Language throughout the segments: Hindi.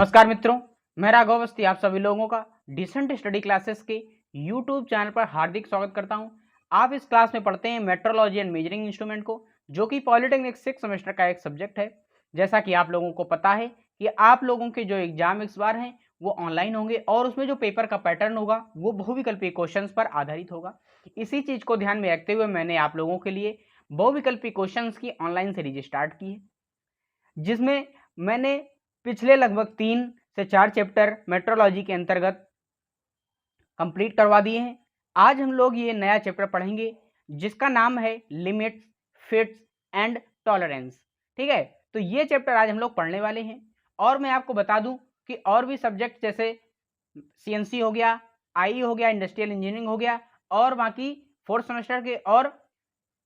नमस्कार मित्रों, मैं राघव अवस्थी आप सभी लोगों का डिसेंट स्टडी क्लासेस के यूट्यूब चैनल पर हार्दिक स्वागत करता हूं। आप इस क्लास में पढ़ते हैं मेट्रोलॉजी एंड मेजरिंग इंस्ट्रूमेंट को, जो कि पॉलिटेक्निक 6 सेमेस्टर का एक सब्जेक्ट है। जैसा कि आप लोगों को पता है कि आप लोगों के जो एग्जाम इस बार हैं वो ऑनलाइन होंगे और उसमें जो पेपर का पैटर्न होगा वो बहुविकल्पीय क्वेश्चन पर आधारित होगा। इसी चीज को ध्यान में रखते हुए मैंने आप लोगों के लिए बहुविकल्पीय क्वेश्चन की ऑनलाइन सीरीज स्टार्ट की है, जिसमें मैंने पिछले लगभग 3 से 4 चैप्टर मेट्रोलॉजी के अंतर्गत कंप्लीट करवा दिए हैं। आज हम लोग ये नया चैप्टर पढ़ेंगे जिसका नाम है लिमिट्स, फिट्स एंड टॉलरेंस। ठीक है, तो ये चैप्टर आज हम लोग पढ़ने वाले हैं। और मैं आपको बता दूं कि और भी सब्जेक्ट जैसे सीएनसी हो गया, आई हो गया, इंडस्ट्रियल इंजीनियरिंग हो गया, और बाकी 4th सेमेस्टर के और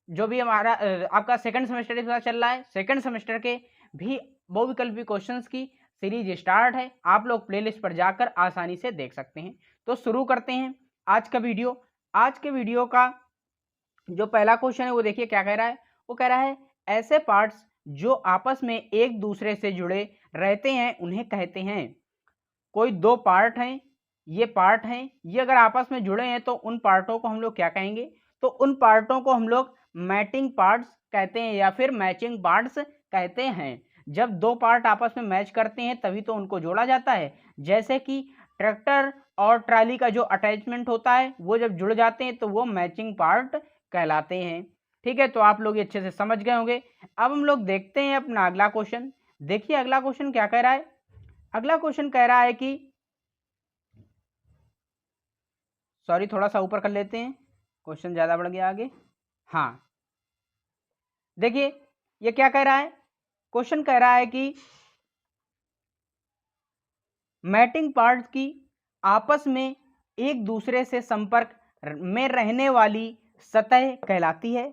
जो भी हमारा आपका सेकंड सेमेस्टर चल रहा है, सेकंड सेमेस्टर के भी बहुविकल्पीय क्वेश्चंस की सीरीज स्टार्ट है। आप लोग प्लेलिस्ट पर जाकर आसानी से देख सकते हैं। तो शुरू करते हैं आज का वीडियो। आज के वीडियो का जो पहला क्वेश्चन है वो देखिए क्या कह रहा है। वो कह रहा है ऐसे पार्ट्स जो आपस में एक दूसरे से जुड़े रहते हैं उन्हें कहते हैं। कोई दो पार्ट हैं, ये पार्ट हैं, ये अगर आपस में जुड़े हैं तो उन पार्टों को हम लोग क्या कहेंगे? तो उन पार्टों को हम लोग मैटिंग पार्ट्स कहते हैं या फिर मैचिंग पार्ट्स कहते हैं। जब दो पार्ट आपस में मैच करते हैं तभी तो उनको जोड़ा जाता है। जैसे कि ट्रैक्टर और ट्राली का जो अटैचमेंट होता है वो जब जुड़ जाते हैं तो वो मैचिंग पार्ट कहलाते हैं। ठीक है, तो आप लोग ये अच्छे से समझ गए होंगे। अब हम लोग देखते हैं अपना अगला क्वेश्चन। देखिए अगला क्वेश्चन क्या कह रहा है। अगला क्वेश्चन कह रहा है कि सॉरी थोड़ा सा ऊपर कर लेते हैं, क्वेश्चन ज्यादा बढ़ गया आगे। हाँ देखिए ये क्या कह रहा है। क्वेश्चन कह रहा है कि मैटिंग पार्ट्स की आपस में एक दूसरे से संपर्क में रहने वाली सतह कहलाती है।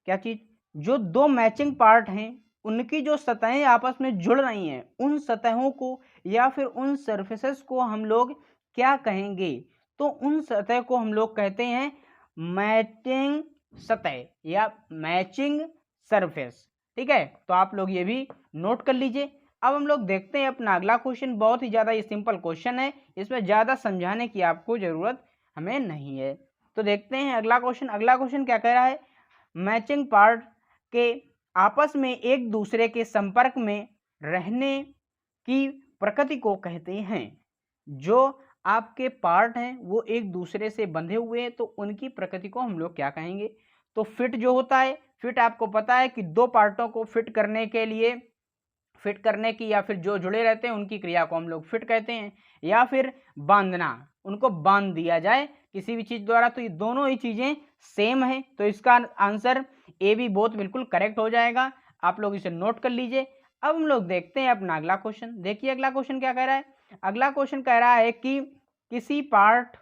क्या चीज? जो दो मैचिंग पार्ट हैं उनकी जो सतहें आपस में जुड़ रही हैं उन सतहों को या फिर उन सरफेसेस को हम लोग क्या कहेंगे? तो उन सतह को हम लोग कहते हैं मैचिंग सतह या मैचिंग सरफेस। ठीक है, तो आप लोग ये भी नोट कर लीजिए। अब हम लोग देखते हैं अपना अगला क्वेश्चन। बहुत ही ज्यादा ये सिंपल क्वेश्चन है, इसमें ज्यादा समझाने की आपको जरूरत हमें नहीं है। तो देखते हैं अगला क्वेश्चन। अगला क्वेश्चन क्या कह रहा है। मैचिंग पार्ट के आपस में एक दूसरे के संपर्क में रहने की प्रकृति को कहते हैं। जो आपके पार्ट हैं वो एक दूसरे से बंधे हुए हैं तो उनकी प्रकृति को हम लोग क्या कहेंगे? तो फिट जो होता है, फिट आपको पता है कि दो पार्टों को फिट करने के लिए, फिट करने की या फिर जो जुड़े रहते हैं उनकी क्रिया को हम लोग फिट कहते हैं। या फिर बांधना, उनको बांध दिया जाए किसी भी चीज द्वारा, तो ये दोनों ही चीजें सेम है। तो इसका आंसर ए बी बोथ बिल्कुल करेक्ट हो जाएगा। आप लोग इसे नोट कर लीजिए। अब हम लोग देखते हैं अपना अगला क्वेश्चन। देखिए अगला क्वेश्चन क्या कह रहा है। अगला क्वेश्चन कह रहा है कि किसी पार्ट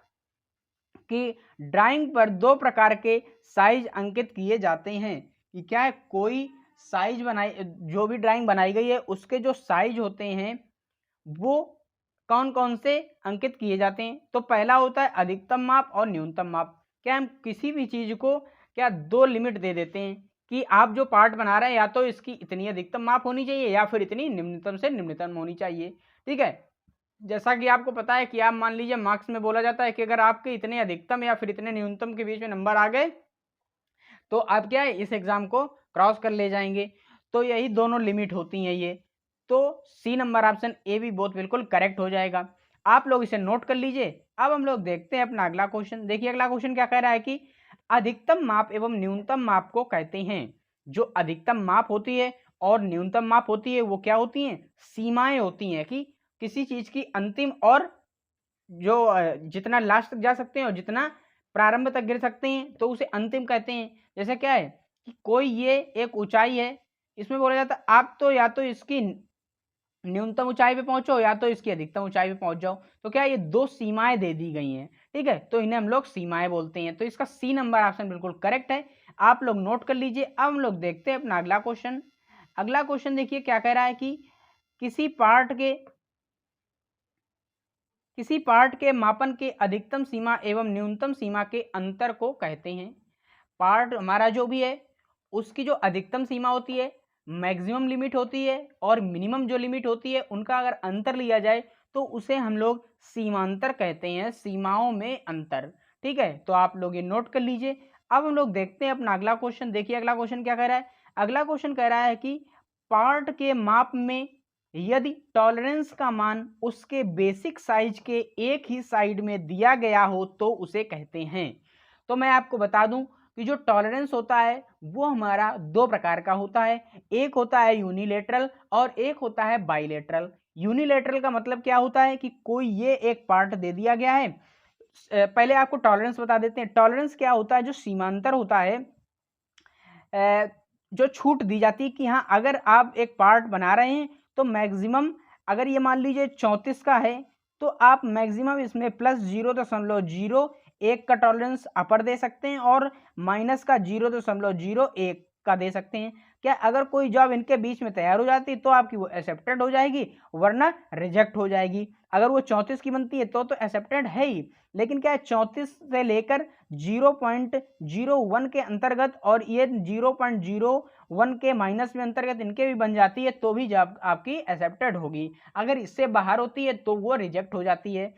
की ड्राइंग पर दो प्रकार के साइज अंकित किए जाते हैं। कि क्या है? कोई साइज बनाई, जो भी ड्राइंग बनाई गई है उसके जो साइज होते हैं वो कौन कौन से अंकित किए जाते हैं? तो पहला होता है अधिकतम माप और न्यूनतम माप। क्या हम किसी भी चीज को क्या दो लिमिट दे देते हैं कि आप जो पार्ट बना रहे हैं या तो इसकी इतनी अधिकतम माप होनी चाहिए या फिर इतनी निम्नतम से निम्नतम होनी चाहिए। ठीक है, जैसा कि आपको पता है कि आप मान लीजिए मार्क्स में बोला जाता है कि अगर आपके इतने अधिकतम या फिर इतने न्यूनतम के बीच में नंबर आ गए तो आप क्या है इस एग्जाम को क्रॉस कर ले जाएंगे। तो यही दोनों लिमिट होती हैं ये। तो सी नंबर ऑप्शन ए भी बहुत बिल्कुल करेक्ट हो जाएगा। आप लोग इसे नोट कर लीजिए। अब हम लोग देखते हैं अपना अगला क्वेश्चन। देखिए अगला क्वेश्चन क्या कह रहा है कि अधिकतम माप एवं न्यूनतम माप को कहते हैं। जो अधिकतम माप होती है और न्यूनतम माप होती है वो क्या होती हैं? सीमाएं होती हैं कि किसी चीज की अंतिम और जो जितना लास्ट तक जा सकते हैं और जितना प्रारंभ तक गिर सकते हैं तो उसे अंतिम कहते हैं। जैसे क्या है कि कोई ये एक ऊंचाई है, इसमें बोला जाता है आप तो या तो इसकी न्यूनतम ऊंचाई पे पहुंचो या तो इसकी अधिकतम ऊंचाई पे पहुंच जाओ। तो क्या ये दो सीमाएं दे दी गई हैं। ठीक है, तो इन्हें हम लोग सीमाएं बोलते हैं। तो इसका सी नंबर ऑप्शन बिल्कुल करेक्ट है। आप लोग नोट कर लीजिए। अब हम लोग देखते हैं अपना अगला क्वेश्चन। अगला क्वेश्चन देखिए क्या कह रहा है कि किसी पार्ट के मापन के अधिकतम सीमा एवं न्यूनतम सीमा के अंतर को कहते हैं। पार्ट हमारा जो भी है उसकी जो अधिकतम सीमा होती है मैक्सिमम लिमिट होती है और मिनिमम जो लिमिट होती है उनका अगर अंतर लिया जाए तो उसे हम लोग सीमांतर कहते हैं, सीमाओं में अंतर। ठीक है, तो आप लोग ये नोट कर लीजिए। अब हम लोग देखते हैं अपना अगला क्वेश्चन। देखिए अगला क्वेश्चन क्या कह रहा है। अगला क्वेश्चन कह रहा है कि पार्ट के माप में यदि टॉलरेंस का मान उसके बेसिक साइज के एक ही साइड में दिया गया हो तो उसे कहते हैं। तो मैं आपको बता दूं कि जो टॉलरेंस होता है वो हमारा दो प्रकार का होता है। एक होता है यूनिलेटरल और एक होता है बाइलेटरल। यूनिलेटरल का मतलब क्या होता है कि कोई ये एक पार्ट दे दिया गया है। पहले आपको टॉलरेंस बता देते हैं। टॉलरेंस क्या होता है, जो सीमांतर होता है, जो छूट दी जाती है कि हाँ अगर आप एक पार्ट बना रहे हैं तो मैक्सिमम, अगर ये मान लीजिए 34 का है तो आप मैक्सिमम इसमें +0.01 का टॉलरेंस अपर दे सकते हैं और माइनस का 0.01 का दे सकते हैं। क्या अगर कोई जॉब इनके बीच में तैयार हो जाती है तो आपकी वो एक्सेप्टेड हो जाएगी, वरना रिजेक्ट हो जाएगी। अगर वो 34 की बनती है तो एक्सेप्टेड है ही, लेकिन क्या है 34 से लेकर 0.01 के अंतर्गत और ये 0.01 के माइनस में अंतर्गत इनके भी बन जाती है तो भी जॉब आपकी एक्सेप्टेड होगी। अगर इससे बाहर होती है तो वो रिजेक्ट हो जाती है।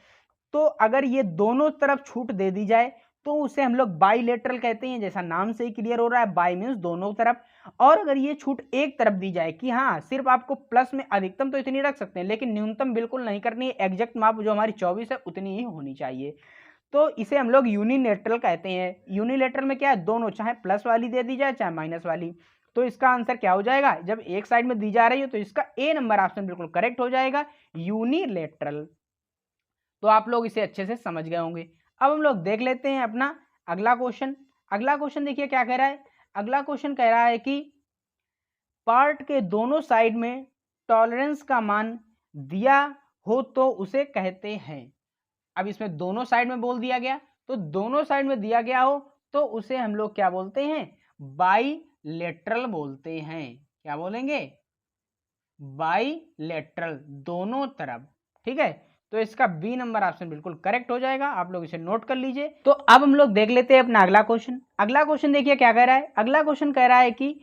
तो अगर ये दोनों तरफ छूट दे दी जाए तो उसे हम लोग बाइलेटरल कहते हैं। जैसा नाम से ही क्लियर हो रहा है, बाई मीन्स दोनों तरफ। और अगर ये छूट एक तरफ दी जाए कि हाँ सिर्फ आपको प्लस में अधिकतम तो इतनी रख सकते हैं लेकिन न्यूनतम बिल्कुल नहीं करनी है, एग्जैक्ट माप जो हमारी 24 है उतनी ही होनी चाहिए, तो इसे हम लोग यूनिलेटरल कहते हैं। यूनिलेटरल में क्या है, दोनों, चाहे प्लस वाली दे दी जाए चाहे माइनस वाली। तो इसका आंसर क्या हो जाएगा, जब एक साइड में दी जा रही हो तो इसका ए नंबर ऑप्शन बिल्कुल करेक्ट हो जाएगा, यूनिलेटरल। तो आप लोग इसे अच्छे से समझ गए होंगे। अब हम लोग देख लेते हैं अपना अगला क्वेश्चन। अगला क्वेश्चन देखिए क्या कह रहा है। अगला क्वेश्चन कह रहा है कि पार्ट के दोनों साइड में टॉलरेंस का मान दिया हो तो उसे कहते हैं। अब इसमें दोनों साइड में बोल दिया गया, तो दोनों साइड में दिया गया हो तो उसे हम लोग क्या बोलते हैं, बाइलेटरल बोलते हैं। क्या बोलेंगे, बाइलेटरल, दोनों तरफ। ठीक है, तो इसका बी नंबर ऑप्शन बिल्कुल करेक्ट हो जाएगा, आप लोग इसे नोट कर लीजिए। तो अब हम लोग देख लेते हैं अपना अगला क्वेश्चन। अगला क्वेश्चन देखिए क्या कह रहा है। अगला क्वेश्चन कह रहा है कि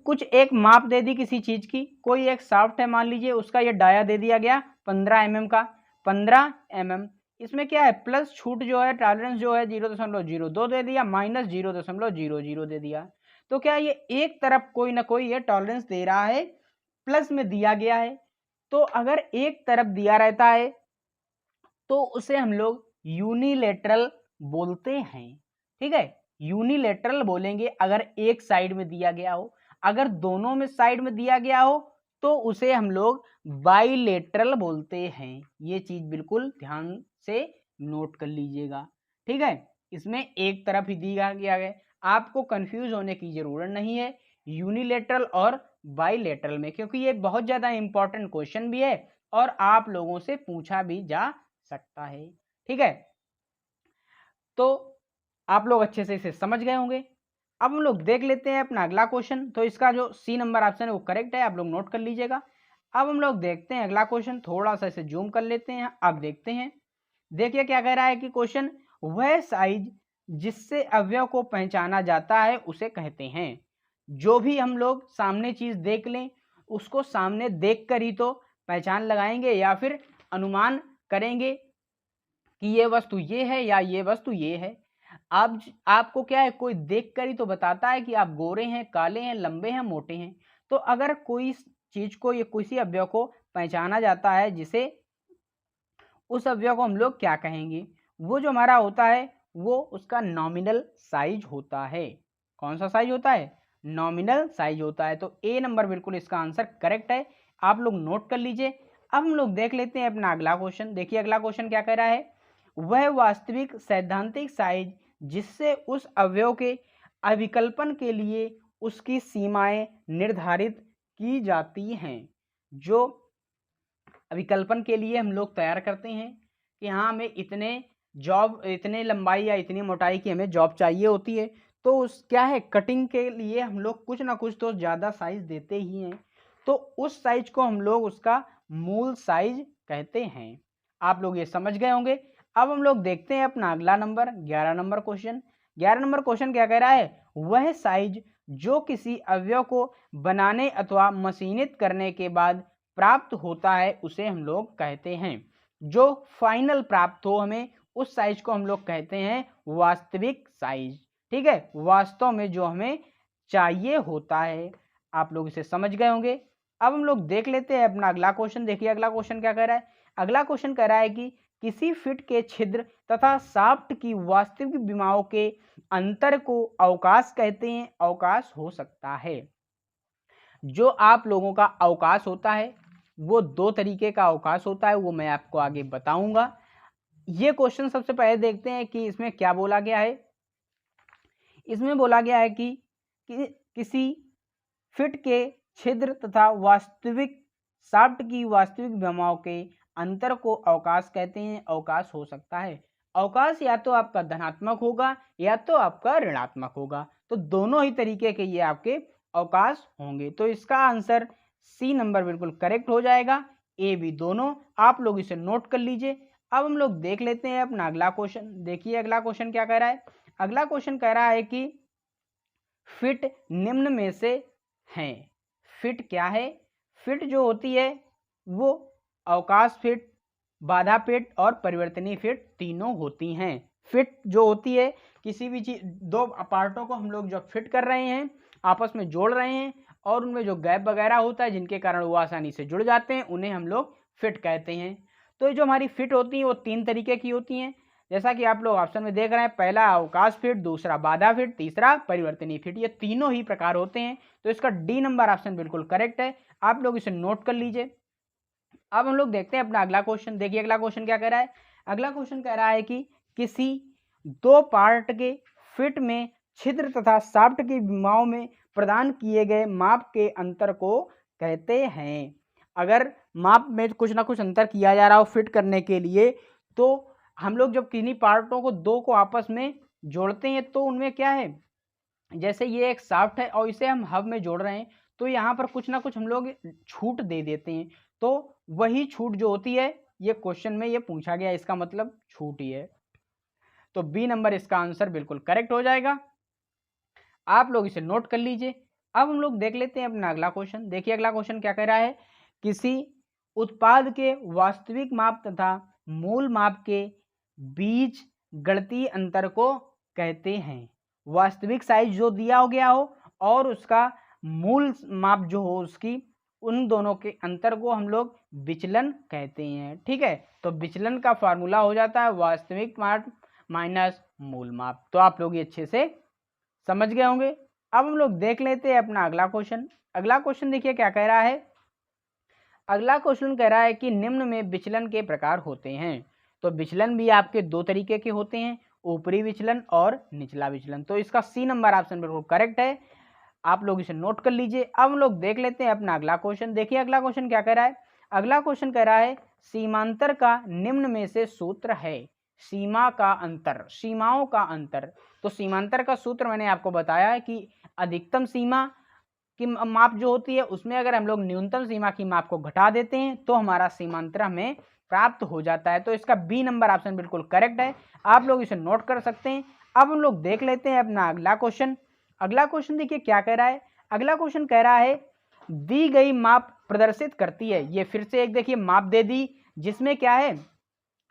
कुछ एक माप दे दी किसी चीज की, कोई एक शाफ्ट है मान लीजिए, उसका ये डाया दे दिया गया 15 mm का, 15 mm। इसमें क्या है, प्लस छूट जो है, टॉलरेंस जो है 0.02 दे दिया, माइनस 0.00 दे दिया। तो क्या ये एक तरफ कोई ना कोई ये टॉलरेंस दे रहा है, प्लस में दिया गया है। तो अगर एक तरफ दिया रहता है तो उसे हम लोग यूनिलेटरल बोलते हैं। ठीक है, यूनिलेटरल बोलेंगे अगर एक साइड में दिया गया हो। अगर दोनों में साइड में दिया गया हो तो उसे हम लोग बाइलेटरल बोलते हैं। ये चीज बिल्कुल ध्यान से नोट कर लीजिएगा। ठीक है, इसमें एक तरफ ही दिया गया है, आपको कंफ्यूज होने की जरूरत नहीं है यूनिलेटरल और बाइलेटरल में, क्योंकि ये बहुत ज्यादा इंपॉर्टेंट क्वेश्चन भी है और आप लोगों से पूछा भी जा सकता है। ठीक है, तो आप लोग अच्छे से इसे समझ गए होंगे। अब हम लोग देख लेते हैं अपना अगला क्वेश्चन। तो इसका जो सी नंबर ऑप्शन है वो करेक्ट है, आप लोग नोट कर लीजिएगा। अब हम लोग देखते हैं अगला क्वेश्चन, थोड़ा सा इसे जूम कर लेते हैं, अब देखते हैं। देखिए क्या कह रहा है कि क्वेश्चन, वह साइज जिससे अवयव को पहचाना जाता है उसे कहते हैं। जो भी हम लोग सामने चीज देख लें उसको सामने देख कर ही तो पहचान लगाएंगे या फिर अनुमान करेंगे कि ये वस्तु ये है या ये वस्तु ये है। आप आपको क्या है, कोई देखकर ही तो बताता है कि आप गोरे हैं, काले हैं, लंबे हैं, मोटे हैं। तो अगर कोई चीज को, ये किसी अवयव को पहचाना जाता है जिसे, उस अवयव को हम लोग क्या कहेंगे, वो जो हमारा होता है वो उसका नॉमिनल साइज होता है। कौन सा साइज होता है, नॉमिनल साइज होता है। तो ए नंबर बिल्कुल इसका आंसर करेक्ट है, आप लोग नोट कर लीजिए। अब हम लोग देख लेते हैं अपना अगला क्वेश्चन। देखिए अगला क्वेश्चन क्या कह रहा है, वह वास्तविक सैद्धांतिक साइज जिससे उस अवयव के अविकल्पन के लिए उसकी सीमाएं निर्धारित की जाती हैं। जो अभिकल्पन के लिए हम लोग तैयार करते हैं कि हाँ हमें इतने जॉब, इतने लंबाई या इतनी मोटाई की हमें जॉब चाहिए होती है, तो उस क्या है, कटिंग के लिए हम लोग कुछ ना कुछ तो ज़्यादा साइज देते ही हैं। तो उस साइज को हम लोग उसका मूल साइज कहते हैं। आप लोग ये समझ गए होंगे। अब हम लोग देखते हैं अपना अगला number 11 number question. 11 number question क्या कह रहा है, वह साइज जो किसी अवयव को बनाने अथवा मशीनित करने के बाद प्राप्त होता है उसे हम लोग कहते हैं, जो फाइनल प्राप्त हो हमें उस साइज को हम लोग कहते हैं वास्तविक साइज। ठीक है, वास्तव में जो हमें चाहिए होता है। आप लोग इसे समझ गए होंगे। अब हम लोग देख लेते हैं अपना अगला क्वेश्चन। देखिए अगला क्वेश्चन क्या कह रहा है। अगला क्वेश्चन कह रहा है कि किसी फिट के छिद्र तथा शाफ्ट की वास्तविक विमाओं के अंतर को अवकाश कहते हैं। अवकाश हो सकता है। जो आप लोगों का अवकाश होता है वो दो तरीके का अवकाश होता है, वो मैं आपको आगे बताऊंगा। ये क्वेश्चन सबसे पहले देखते हैं कि इसमें क्या बोला गया है। इसमें बोला गया है कि किसी फिट के छिद्र तथा वास्तविक शाफ्ट की वास्तविक विमाओं के अंतर को अवकाश कहते हैं। अवकाश हो सकता है। अवकाश या तो आपका धनात्मक होगा या तो आपका ऋणात्मक होगा, तो दोनों ही तरीके के ये आपके अवकाश होंगे। तो इसका आंसर सी नंबर बिल्कुल करेक्ट हो जाएगा, ए बी दोनों। आप लोग इसे नोट कर लीजिए। अब हम लोग देख लेते हैं अपना अगला क्वेश्चन। देखिए अगला क्वेश्चन क्या कह रहा है। अगला क्वेश्चन कह रहा है कि फिट निम्न में से हैं। फिट क्या है। फिट जो होती है वो अवकाश फिट, बाधा फिट और परिवर्तनीय फिट तीनों होती हैं। फिट जो होती है किसी भी चीज, दो पार्टों को हम लोग जब फिट कर रहे हैं, आपस में जोड़ रहे हैं और उनमें जो गैप वगैरह होता है जिनके कारण वो आसानी से जुड़ जाते हैं, उन्हें हम लोग फिट कहते हैं। तो ये जो हमारी फिट होती है वो तीन तरीके की होती हैं, जैसा कि आप लोग ऑप्शन में देख रहे हैं। पहला अवकाश फिट, दूसरा बाधा फिट, तीसरा परिवर्तनीय फिट। ये तीनों ही प्रकार होते हैं। तो इसका डी नंबर ऑप्शन बिल्कुल करेक्ट है। आप लोग इसे नोट कर लीजिए। अब हम लोग देखते हैं अपना अगला क्वेश्चन। देखिए अगला क्वेश्चन क्या कह रहा है। अगला क्वेश्चन कह रहा है कि किसी दो पार्ट के फिट में छिद्र तथा शाफ्ट की विमाओं में प्रदान किए गए माप के अंतर को कहते हैं। अगर माप में कुछ ना कुछ अंतर किया जा रहा हो फिट करने के लिए, तो हम लोग जब किन्हीं पार्टों को दो को आपस में जोड़ते हैं तो उनमें क्या है, जैसे ये एक शाफ्ट है और इसे हम हब में जोड़ रहे हैं, तो यहाँ पर कुछ ना कुछ हम लोग छूट दे देते हैं। तो वही छूट जो होती है ये क्वेश्चन में ये पूछा गया, इसका मतलब छूट ही है। तो बी नंबर इसका आंसर बिल्कुल करेक्ट हो जाएगा। आप लोग इसे नोट कर लीजिए। अब हम लोग देख लेते हैं अपना अगला क्वेश्चन। देखिए अगला क्वेश्चन क्या कह रहा है। किसी उत्पाद के वास्तविक माप तथा मूल माप के बीच गणितीय अंतर को कहते हैं। वास्तविक साइज जो दिया हो गया हो और उसका मूल माप जो हो उसकी, उन दोनों के अंतर को हम लोग विचलन कहते हैं। ठीक है, तो विचलन का फार्मूला हो जाता है वास्तविक माप माइनस मूल माप। तो आप लोग ये अच्छे से समझ गए होंगे। अब हम लोग देख लेते हैं अपना अगला क्वेश्चन। अगला क्वेश्चन देखिए क्या कह रहा है। अगला क्वेश्चन कह रहा है कि निम्न में विचलन के प्रकार होते हैं। तो विचलन भी आपके दो तरीके के होते हैं, ऊपरी विचलन और निचला विचलन। तो इसका सी नंबर ऑप्शन बिल्कुल करेक्ट है। आप लोग इसे नोट कर लीजिए। अब हम लोग देख लेते हैं अपना अगला क्वेश्चन। देखिए अगला क्वेश्चन क्या कह रहा है। अगला क्वेश्चन कह रहा है सीमांतर का निम्न में से सूत्र है। सीमा का अंतर, सीमाओं का अंतर। तो सीमांतर का सूत्र मैंने आपको बताया है कि अधिकतम सीमा की माप जो होती है उसमें अगर हम लोग न्यूनतम सीमा की माप को घटा देते हैं तो हमारा सीमांतर हमें प्राप्त हो जाता है। तो इसका बी नंबर ऑप्शन बिल्कुल करेक्ट है। आप लोग इसे नोट कर सकते हैं। अब हम लोग देख लेते हैं अपना अगला क्वेश्चन। अगला क्वेश्चन देखिए क्या कह रहा है। अगला क्वेश्चन कह रहा है दी गई माप प्रदर्शित करती है। ये फिर से एक देखिए माप दे दी जिसमें क्या है,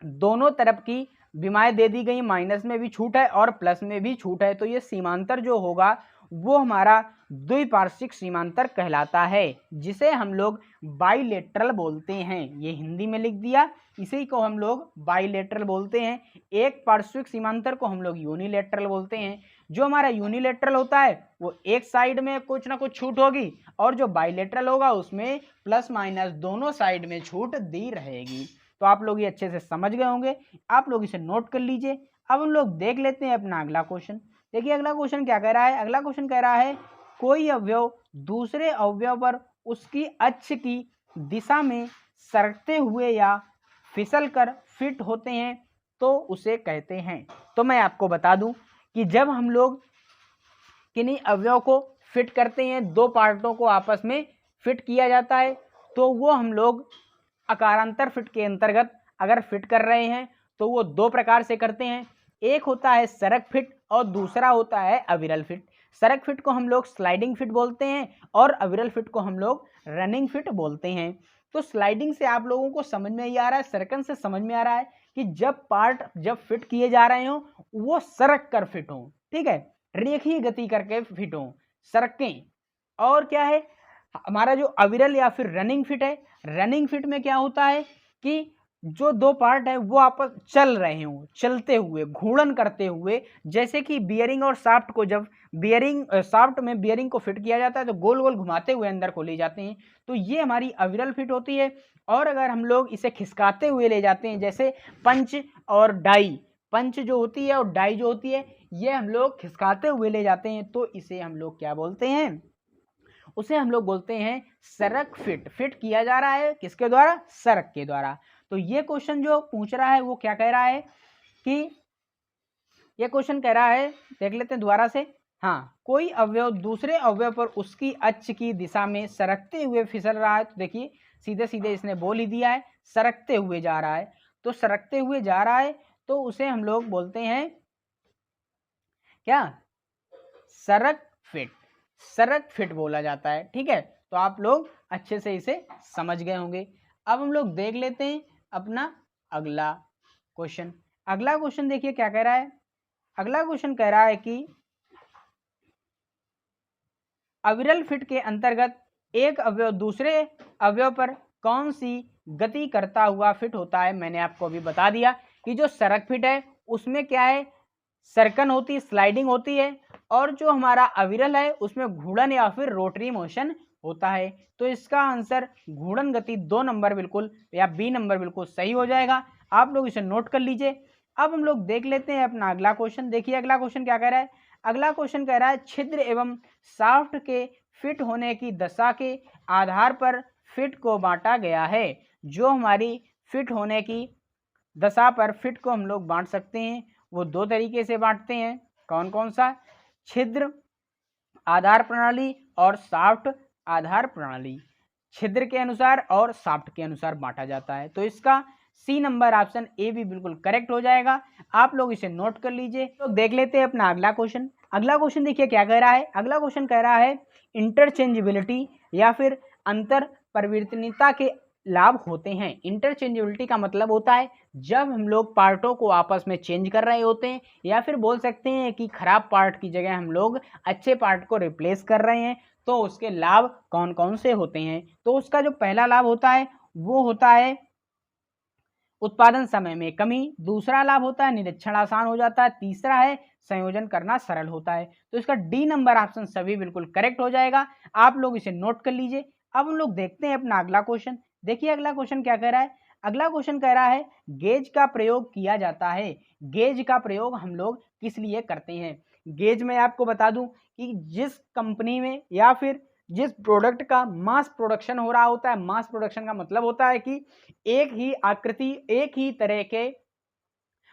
दोनों तरफ की विमाएं दे दी गई, माइनस में भी छूट है और प्लस में भी छूट है। तो ये सीमांतर जो होगा वो हमारा द्विपार्श्विक सीमांतर कहलाता है, जिसे हम लोग बाइलेटरल बोलते हैं। ये हिंदी में लिख दिया, इसी को हम लोग बाइलेटरल बोलते हैं। एक पार्श्विक सीमांतर को हम लोग यूनिलेटरल बोलते हैं। जो हमारा यूनिलेटरल होता है वो एक साइड में कुछ ना कुछ छूट होगी और जो बाइलेटरल होगा उसमें प्लस माइनस दोनों साइड में छूट दी रहेगी। तो आप लोग ये अच्छे से समझ गए होंगे। आप लोग इसे नोट कर लीजिए। अब हम लोग देख लेते हैं अपना अगला क्वेश्चन। देखिए अगला क्वेश्चन क्या कह रहा है। अगला क्वेश्चन कह रहा है कोई अवयव दूसरे अवयव पर उसकी अक्ष की दिशा में सरकते हुए या फिसल कर फिट होते हैं तो उसे कहते हैं। तो मैं आपको बता दूं कि जब हम लोग किन्हीं अवयव को फिट करते हैं, दो पार्टों को आपस में फिट किया जाता है, तो वो हम लोग आकारांतर फिट के अंतर्गत अगर फिट कर रहे हैं तो वो दो प्रकार से करते हैं। एक होता है सरक फिट और दूसरा होता है अविरल फिट। सरक फिट को हम लोग स्लाइडिंग फिट बोलते हैं और अविरल फिट को हम लोग रनिंग फिट बोलते हैं। तो स्लाइडिंग से आप लोगों को समझ में ही आ रहा है, सरकन से समझ में आ रहा है कि जब फिट किए जा रहे हो वो सरक कर फिट हो, ठीक है, रेखीय गति करके फिट हो, सरकें। और क्या है हमारा जो अविरल या फिर रनिंग फिट है, रनिंग फिट में क्या होता है कि जो दो पार्ट है वो आपस चल रहे हो, चलते हुए, घूर्णन करते हुए, जैसे कि बियरिंग और शाफ्ट को जब शाफ्ट में बियरिंग को फिट किया जाता है तो गोल गोल घुमाते हुए अंदर को ले जाते हैं, तो ये हमारी अविरल फिट होती है। और अगर हम लोग इसे खिसकाते हुए ले जाते हैं, जैसे पंच और डाई, पंच जो होती है और डाई जो होती है, ये हम लोग खिसकाते हुए ले जाते हैं, तो इसे हम लोग क्या बोलते हैं, उसे हम लोग बोलते हैं सरक फिट। फिट किया जा रहा है किसके द्वारा, सरक के द्वारा। तो ये क्वेश्चन जो पूछ रहा है वो क्या कह रहा है कि ये क्वेश्चन कह रहा है, देख लेते हैं दोबारा से, हाँ, कोई अवयव दूसरे अवयव पर उसकी अक्ष की दिशा में सरकते हुए फिसल रहा है। तो देखिए सीधे सीधे इसने बोल ही दिया है, सरकते हुए जा रहा है, तो सरकते हुए जा रहा है तो उसे हम लोग बोलते हैं क्या, सरक फिट, सरक फिट बोला जाता है, ठीक है। तो आप लोग अच्छे से इसे समझ गए होंगे। अब हम लोग देख लेते हैं अपना अगला क्वेश्चन। अगला क्वेश्चन देखिए क्या कह रहा है, अगला क्वेश्चन कह रहा है कि अविरल फिट के अंतर्गत एक अवयव दूसरे अवयव पर कौन सी गति करता हुआ फिट होता है। मैंने आपको अभी बता दिया कि जो सरक फिट है उसमें क्या है, सरकन होती है, स्लाइडिंग होती है, और जो हमारा अविरल है उसमें घूर्णन या फिर रोटरी मोशन होता है। तो इसका आंसर घूर्णन गति 2 नंबर बिल्कुल या बी नंबर बिल्कुल सही हो जाएगा। आप लोग इसे नोट कर लीजिए। अब हम लोग देख लेते हैं अपना अगला क्वेश्चन। देखिए अगला क्वेश्चन क्या कह रहा है, अगला क्वेश्चन कह रहा है छिद्र एवं शाफ्ट के फिट होने की दशा के आधार पर फिट को बांटा गया है। जो हमारी फिट होने की दशा पर फिट को हम लोग बांट सकते हैं, वो 2 तरीके से बांटते हैं। कौन कौन सा, छिद्र आधार प्रणाली और शाफ्ट आधार प्रणाली। छिद्र के अनुसार और शाफ्ट के अनुसार बांटा जाता है। तो इसका सी नंबर ऑप्शन ए भी बिल्कुल करेक्ट हो जाएगा। आप लोग इसे नोट कर लीजिए। तो देख लेते हैं अपना अगला क्वेश्चन। अगला क्वेश्चन देखिए क्या कह रहा है, अगला क्वेश्चन कह रहा है इंटरचेंजेबिलिटी या फिर अंतर परिवर्तनीयता के लाभ होते हैं। इंटरचेंजेबिलिटी का मतलब होता है जब हम लोग पार्टों को आपस में चेंज कर रहे होते हैं, या फिर बोल सकते हैं कि खराब पार्ट की जगह हम लोग अच्छे पार्ट को रिप्लेस कर रहे हैं, तो उसके लाभ कौन कौन से होते हैं। तो उसका जो पहला लाभ होता है वो होता है उत्पादन समय में कमी, दूसरा लाभ होता है निरीक्षण आसान हो जाता है, तीसरा है संयोजन करना सरल होता है। तो इसका डी नंबर ऑप्शन सभी बिल्कुल करेक्ट हो जाएगा। आप लोग इसे नोट कर लीजिए। अब हम लोग देखते हैं अपना अगला क्वेश्चन। देखिए अगला क्वेश्चन क्या कह रहा है, अगला क्वेश्चन कह रहा है गेज का प्रयोग किया जाता है। गेज का प्रयोग हम लोग किस लिए करते हैं। गेज में आपको बता दूं कि जिस कंपनी में या फिर जिस प्रोडक्ट का मास प्रोडक्शन हो रहा होता है, मास प्रोडक्शन का मतलब होता है कि एक ही आकृति, एक ही तरह के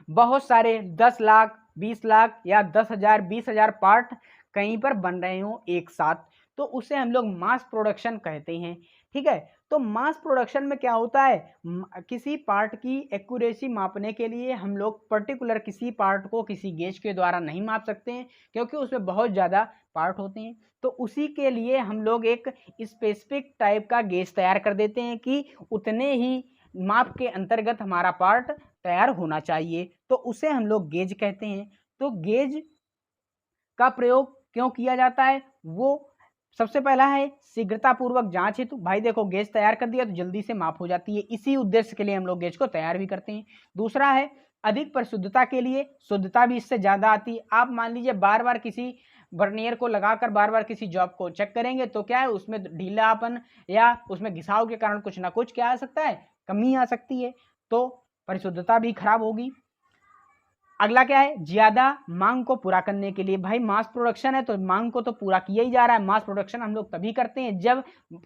बहुत सारे 10 लाख 20 लाख या 10,000 20,000 पार्ट कहीं पर बन रहे हो एक साथ, तो उसे हम लोग मास प्रोडक्शन कहते हैं, ठीक है। तो मास प्रोडक्शन में क्या होता है, किसी पार्ट की एक्यूरेसी मापने के लिए हम लोग पर्टिकुलर किसी पार्ट को किसी गेज के द्वारा नहीं माप सकते हैं, क्योंकि उसमें बहुत ज़्यादा पार्ट होते हैं। तो उसी के लिए हम लोग एक स्पेसिफिक टाइप का गेज तैयार कर देते हैं कि उतने ही माप के अंतर्गत हमारा पार्ट तैयार होना चाहिए, तो उसे हम लोग गेज कहते हैं। तो गेज का प्रयोग क्यों किया जाता है, वो सबसे पहला है शीघ्रता पूर्वक जांच हेतु। भाई देखो गेज तैयार कर दिया तो जल्दी से माप हो जाती है, इसी उद्देश्य के लिए हम लोग गेज को तैयार भी करते हैं। दूसरा है अधिक परिशुद्धता के लिए, शुद्धता भी इससे ज़्यादा आती है। आप मान लीजिए बार बार किसी वर्नियर को लगाकर बार बार किसी जॉब को चेक करेंगे तो क्या है उसमें ढीलापन या उसमें घिसाव के कारण कुछ ना कुछ क्या आ सकता है, कमी आ सकती है, तो परिशुद्धता भी खराब होगी। अगला क्या है, ज्यादा मांग को पूरा करने के लिए। भाई मास प्रोडक्शन है तो मांग को तो पूरा किया ही जा रहा है। मास प्रोडक्शन हम लोग तभी करते हैं जब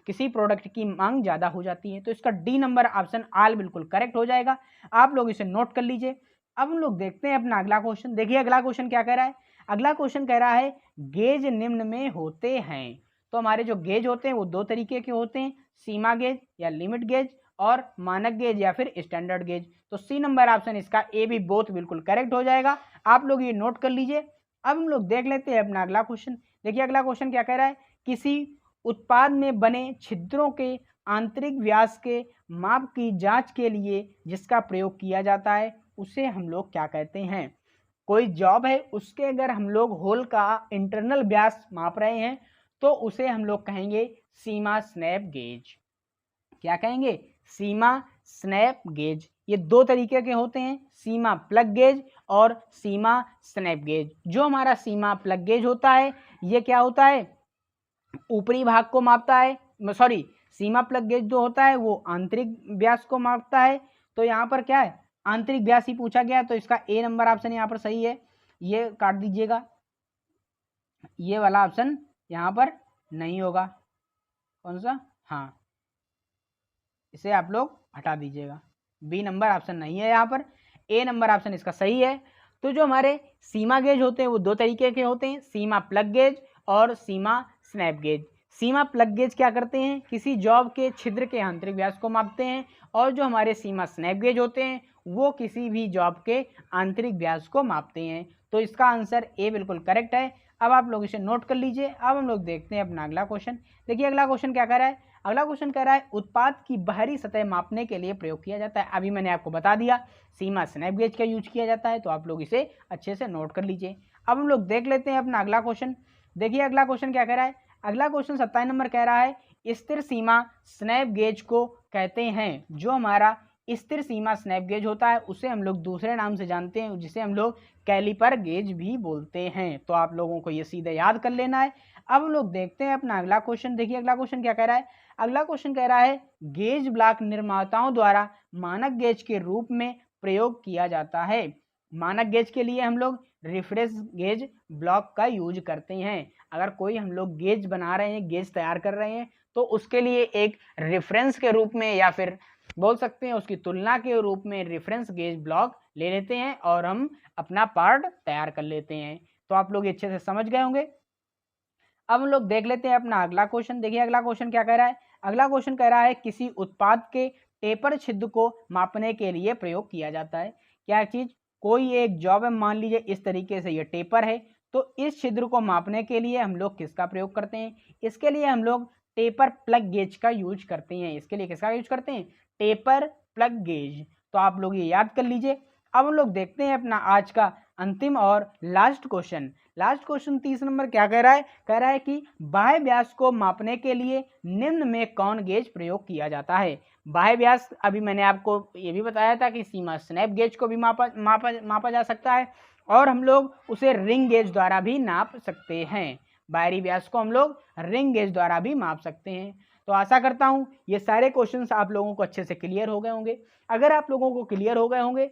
किसी प्रोडक्ट की मांग ज्यादा हो जाती है। तो इसका डी नंबर ऑप्शन आल बिल्कुल करेक्ट हो जाएगा। आप लोग इसे नोट कर लीजिए। अब हम लोग देखते हैं अपना अगला क्वेश्चन। देखिए अगला क्वेश्चन क्या कह रहा है, अगला क्वेश्चन कह रहा है गेज निम्न में होते हैं। तो हमारे जो गेज होते हैं वो 2 तरीके के होते हैं, सीमा गेज या लिमिट गेज और मानक गेज या फिर स्टैंडर्ड गेज। तो सी नंबर ऑप्शन इसका ए भी बोथ बिल्कुल करेक्ट हो जाएगा। आप लोग ये नोट कर लीजिए। अब हम लोग देख लेते हैं अपना अगला क्वेश्चन। देखिए अगला क्वेश्चन क्या कह रहा है, किसी उत्पाद में बने छिद्रों के आंतरिक व्यास के माप की जांच के लिए जिसका प्रयोग किया जाता है उसे हम लोग क्या कहते हैं। कोई जॉब है, उसके अगर हम लोग होल का इंटरनल व्यास माप रहे हैं तो उसे हम लोग कहेंगे सीमा स्नैप गेज। क्या कहेंगे, सीमा स्नैप गेज। ये दो तरीके के होते हैं, सीमा प्लग गेज और सीमा स्नैप गेज। जो हमारा सीमा प्लग गेज होता है ये क्या होता है, ऊपरी भाग को मापता है, सॉरी सीमा प्लग गेज जो होता है वो आंतरिक व्यास को मापता है। तो यहाँ पर क्या है, आंतरिक व्यास ही पूछा गया, तो इसका ए नंबर ऑप्शन यहाँ पर सही है, ये काट दीजिएगा, ये वाला ऑप्शन यहाँ पर नहीं होगा। कौन सा, हाँ इसे आप लोग हटा दीजिएगा, बी नंबर ऑप्शन नहीं है यहाँ पर, ए नंबर ऑप्शन इसका सही है। तो जो हमारे सीमा गेज होते हैं वो दो तरीके के होते हैं, सीमा प्लग गेज और सीमा स्नैप गेज। सीमा प्लग गेज क्या करते हैं, किसी जॉब के छिद्र के आंतरिक व्यास को मापते हैं, और जो हमारे सीमा स्नैप गेज होते हैं वो किसी भी जॉब के आंतरिक व्यास को मापते हैं। तो इसका आंसर ए बिल्कुल करेक्ट है। अब आप लोग इसे नोट कर लीजिए। अब हम लोग देखते हैं अपना अगला क्वेश्चन। देखिए अगला क्वेश्चन क्या कह रहा है, अगला क्वेश्चन कह रहा है उत्पाद की बाहरी सतह मापने के लिए प्रयोग किया जाता है। अभी मैंने आपको बता दिया सीमा स्नैप गेज का यूज किया जाता है, तो आप लोग इसे अच्छे से नोट कर लीजिए। अब हम लोग देख लेते हैं अपना अगला क्वेश्चन। देखिए अगला क्वेश्चन क्या कह रहा है, अगला क्वेश्चन 27 नंबर कह रहा है स्थिर सीमा स्नैप गेज को कहते हैं। जो हमारा स्थिर सीमा स्नैप गेज होता है उसे हम लोग दूसरे नाम से जानते हैं, जिसे हम लोग कैलिपर गेज भी बोलते हैं। तो आप लोगों को ये सीधे याद कर लेना है। अब हम लोग देखते हैं अपना अगला क्वेश्चन। देखिए अगला क्वेश्चन क्या कह रहा है, अगला क्वेश्चन कह रहा है गेज ब्लॉक निर्माताओं द्वारा मानक गेज के रूप में प्रयोग किया जाता है। मानक गेज के लिए हम लोग रेफरेंस गेज ब्लॉक का यूज करते हैं। अगर कोई हम लोग गेज बना रहे हैं, गेज तैयार कर रहे हैं, तो उसके लिए एक रेफरेंस के रूप में या फिर बोल सकते हैं उसकी तुलना के रूप में रेफरेंस गेज ब्लॉक ले लेते हैं और हम अपना पार्ट तैयार कर लेते हैं। तो आप लोग अच्छे से समझ गए होंगे। अब हम लोग देख लेते हैं अपना अगला क्वेश्चन। देखिए अगला क्वेश्चन क्या कह रहा है, अगला क्वेश्चन कह रहा है किसी उत्पाद के टेपर छिद्र को मापने के लिए प्रयोग किया जाता है। क्या चीज, कोई एक जॉब है, मान लीजिए इस तरीके से ये टेपर है, तो इस छिद्र को मापने के लिए हम लोग किसका प्रयोग करते हैं, इसके लिए हम लोग टेपर प्लग गेज का यूज करते हैं। इसके लिए किसका यूज करते हैं, टेपर प्लग गेज। तो आप लोग ये याद कर लीजिए। अब हम लोग देखते हैं अपना आज का अंतिम और last question. Last question 30 number क्या कह रहा है, कह रहा है कि बाह्य व्यास को मापने के लिए निम्न में कौन गेज प्रयोग किया जाता है। बाह्य व्यास अभी मैंने आपको ये भी बताया था कि सीमा स्नैप गेज को भी मापा जा सकता है, और हम लोग उसे रिंग गेज द्वारा भी नाप सकते हैं। बाहरी व्यास को हम लोग रिंग गेज द्वारा भी माप सकते हैं। तो आशा करता हूं ये सारे क्वेश्चंस आप लोगों को अच्छे से क्लियर हो गए होंगे। अगर आप लोगों को क्लियर हो गए होंगे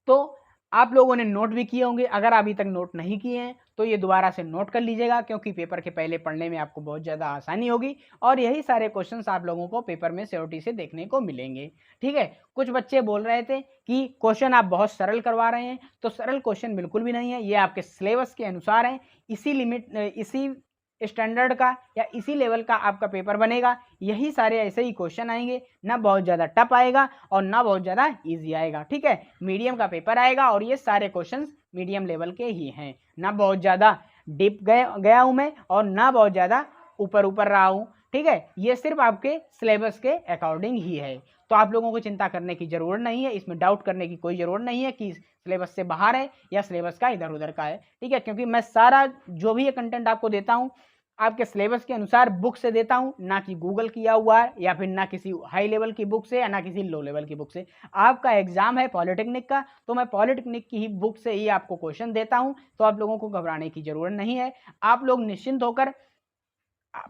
तो आप लोगों ने नोट भी किए होंगे। अगर अभी तक नोट नहीं किए हैं तो ये दोबारा से नोट कर लीजिएगा, क्योंकि पेपर के पहले पढ़ने में आपको बहुत ज़्यादा आसानी होगी, और यही सारे क्वेश्चंस आप लोगों को पेपर में श्योरिटी से देखने को मिलेंगे। ठीक है, कुछ बच्चे बोल रहे थे कि क्वेश्चन आप बहुत सरल करवा रहे हैं, तो सरल क्वेश्चन बिल्कुल भी नहीं है, ये आपके सिलेबस के अनुसार है। इसी स्टैंडर्ड का या इसी लेवल का आपका पेपर बनेगा। यही सारे ऐसे ही क्वेश्चन आएंगे, ना बहुत ज़्यादा टफ आएगा और ना बहुत ज़्यादा इजी आएगा। ठीक है, मीडियम का पेपर आएगा, और ये सारे क्वेश्चंस मीडियम लेवल के ही हैं। ना बहुत ज़्यादा डीप गया हूँ मैं, और ना बहुत ज़्यादा ऊपर रहा हूँ। ठीक है, ये सिर्फ आपके सिलेबस के अकॉर्डिंग ही है। तो आप लोगों को चिंता करने की ज़रूरत नहीं है, इसमें डाउट करने की कोई ज़रूरत नहीं है कि सिलेबस से बाहर है या सिलेबस का इधर उधर का है। ठीक है, क्योंकि मैं सारा जो भी ये कंटेंट आपको देता हूँ आपके सिलेबस के अनुसार बुक से देता हूं, ना कि गूगल किया हुआ है, या फिर ना किसी हाई लेवल की बुक से, या ना किसी लो लेवल की बुक से। आपका एग्जाम है पॉलिटेक्निक का, तो मैं पॉलिटेक्निक की ही बुक से ही आपको क्वेश्चन देता हूं। तो आप लोगों को घबराने की जरूरत नहीं है। आप लोग निश्चिंत होकर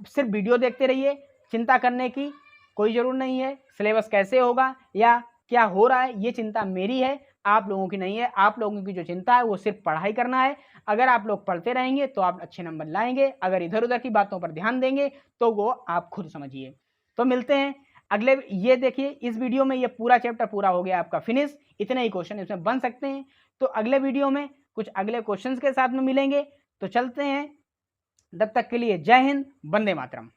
सिर्फ वीडियो देखते रहिए, चिंता करने की कोई जरूरत नहीं है। सिलेबस कैसे होगा या क्या हो रहा है ये चिंता मेरी है, आप लोगों की नहीं है। आप लोगों की जो चिंता है वो सिर्फ पढ़ाई करना है। अगर आप लोग पढ़ते रहेंगे तो आप अच्छे नंबर लाएंगे, अगर इधर उधर की बातों पर ध्यान देंगे तो वो आप खुद समझिए। तो मिलते हैं अगले, ये देखिए इस वीडियो में ये पूरा चैप्टर पूरा हो गया आपका फिनिश। इतने ही क्वेश्चन इसमें बन सकते हैं। तो अगले वीडियो में कुछ अगले क्वेश्चंस के साथ में मिलेंगे। तो चलते हैं, तब तक के लिए जय हिंद, वंदे मातरम।